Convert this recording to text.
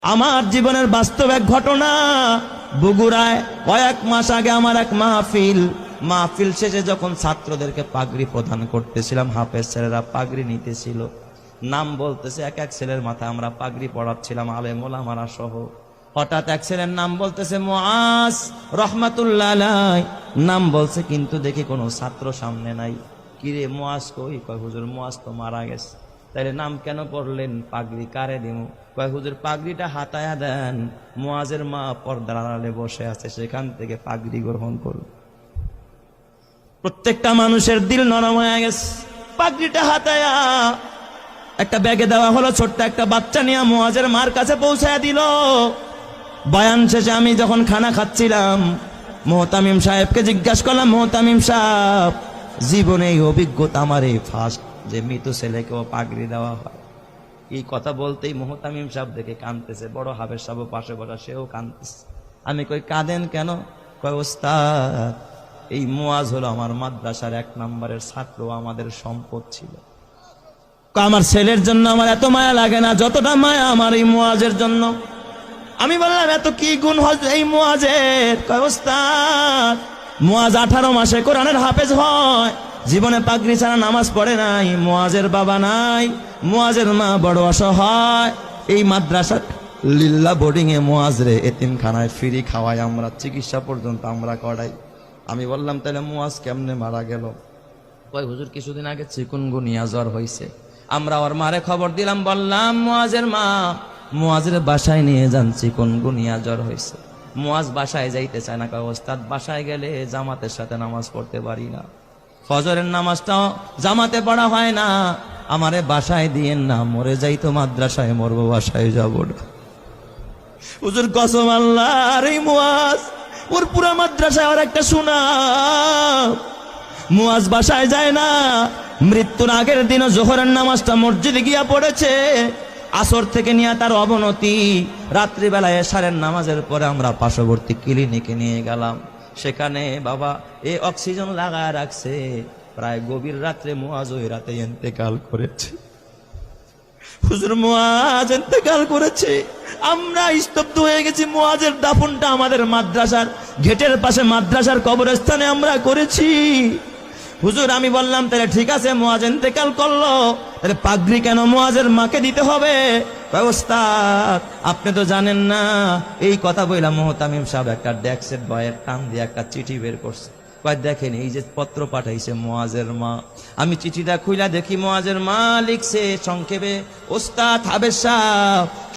আমার জীবনের বাস্তব এক ঘটনা। বগুড়ায় কয়েক মাস আগে আমার এক মাহফিল শেষে যখন ছাত্রদেরকে পাগড়ি প্রদান করতেছিলাম, হাফেজ ছেলেরা পাগড়ি নিতেছিল, নাম বলতেছে এক এক ছেলের মাথায় আমরা পাগড়ি পড়াচ্ছিলাম, আলেম ওলামারা সহ। হঠাৎ এক ছেলের নাম বলতেছে মুআজ রহমাতুল্লাহ আলাইহি, নাম বলছে, কিন্তু দেখি কোনো ছাত্র সামনে নাই। কিরে মুআজ কই? কয় হুজুর মুআজ তো মারা গেছে। তাইলে নাম কেন পড়লেন? পাগড়ি কারে দিমু? কয় হুজুর পাগড়িটা হাতায়া দেন, মুআজের মা পর্দার আড়ালে বসে আছে, সেখান থেকে পাগড়ি গ্রহণ করুন। প্রত্যেকটা মানুষের দিল নরম হয়ে গেছে। পাগড়িটা হাতায়া একটা ব্যাগে দেওয়া হলো, ছোট্ট একটা বাচ্চা নিয়ে মুআজের মার কাছে পৌঁছায় দিল। বয়ান শেষে আমি যখন খানা খাচ্ছিলাম, মোহতামিম সাহেবকে জিজ্ঞাসা করলাম, মোহতামিম সাহেব, জীবনে এই অভিজ্ঞতা আমার এই ফার্স্ট যে মৃত ছেলেকেও পাগড়ি দেওয়া হয়। এই কথা বলতেই মোহতামিম সাহেব দেখে কাঁদতেছে, বড় হাফেজ সাহেব পাশে বসা, সেও কাঁদতেছে। আমি কই কাঁদেন কেন? কয় ওস্তাদ, এই মুআজ হলো আমার মাদ্রাসার 1 নম্বরের ছাত্র, আমাদের সম্পদ ছিল। আমার ছেলের জন্য আমার এত মায়া লাগে না যতটা মায়া আমার এই মুআজের জন্য। আমি বললাম এত কি গুণ এই মুআজের? কয় ওস্তাদ, মুআজ 18 মাসে কোরআনের হাফেজ হয়, জীবনে পাগড়ি ছাড়া নামাজ পড়ে নাই, মুআজের বাবা নাই, মুআজের মা বড় অসহায়, এই মাদ্রাসা লিল্লা বোর্ডিং এ মুআজ রে এতিমখানায় ফ্রি খাওয়াই, আমরা চিকিৎসা পর্যন্ত আমরা করাই। আমি বললাম তাহলে মুআজ কেমনে মারা গেল? কয় হুজুর কিছুদিন আগে চিকুনগুনিয়া জ্বর হয়েছে, আমরা ওর মারে খবর দিলাম, বললাম মুআজের মা মুআজের বাসায় নিয়ে যান, চিকুনগুনিয়া জ্বর হয়েছে। মুআজ বাসায় যাইতে চায় না। কয় ওস্তাদ, বাসায় গেলে জামাতের সাথে নামাজ পড়তে পারি না, ফজরের নামাজটাও জামাতে পড়া হয় না, আমারে বাসায় দিয়েন না, মরে যাইতো মাদ্রাসায়, মরবো বাসায় যাব না। হুজুর কসম আল্লাহ, আর এই মুআজ ওর পুরা মাদ্রাসায় আর একটা সুনাম। মুআজ বাসায় যায় না, মৃত্যুর আগের দিনও জোহরের নামাজটা মসজিদে গিয়া পড়েছে। আসর থেকে নিয়ে তার অবনতি, রাত্রিবেলায় এশারের নামাজের পরে আমরা পার্শ্ববর্তী ক্লিনিকে নিয়ে গেলাম। সেখানে বাবা এই অক্সিজেন লাগায় রাখছে, প্রায় গভীর রাত্রে মুআজ ওই রাতে ইন্তেকাল করেছে। হুজুর মুআজ ইন্তেকাল করেছে, আমরা স্তব্ধ হয়ে গেছি। মুআজের দাফনটা আমাদের মাদ্রাসার গেটের পাশে মাদ্রাসার কবরস্থানে আমরা করেছি। হুজুর আমি বললাম তাহলে ঠিক আছে, মুআজ ইন্তেকাল করলো, তাহলে পাগড়ি কেন মুআজের মাকে দিতে হবে? ওস্তাদ আপনি তো জানেন না। এই কথা বললাম, মোহতামিম সাহেব একটা ডেস্কের বয়ের টান দিয়ে একটা চিঠি বের করছে। কয় দেখেন, এই যে পত্র পাঠাইছে মুআজের মা। আমি চিঠিটা খুইলা দেখি মুআজের মা লিখছে সংক্ষেপে, ওস্তাদ হাফেজ সাহেব